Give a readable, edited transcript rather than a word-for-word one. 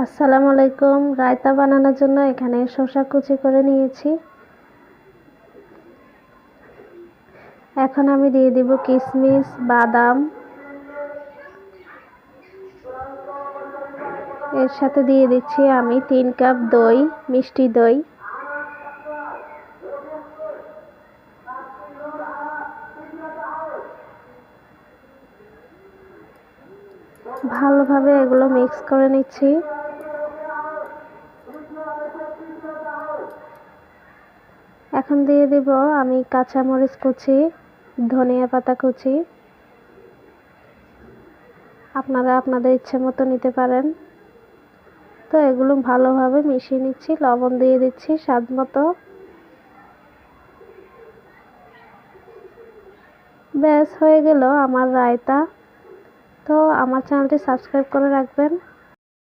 আসসালামু আলাইকুম। রায়তা বানানোর জন্য এখানে শসা কুচি করে নিয়েছি। এখন আমি দিয়ে দিব কিশমিশ, বাদাম। এর সাথে দিয়ে দিচ্ছি আমি 3 কাপ দই, মিষ্টি দই। ভালোভাবে এগুলো মিক্স করে নিচ্ছি। এখন দিয়ে দিব আমি কাঁচামরিচ কুচি, ধনিয়া পাতা কুচি। আপনারা আপনাদের ইচ্ছে মতো নিতে পারেন। তো এগুলো ভালোভাবে মিশিয়ে নিচ্ছি। লবণ দিয়ে দিচ্ছি স্বাদ মতো। ব্যাস হয়ে গেল আমার রায়তা। তো আমার চ্যানেলটি সাবস্ক্রাইব করে রাখবেন।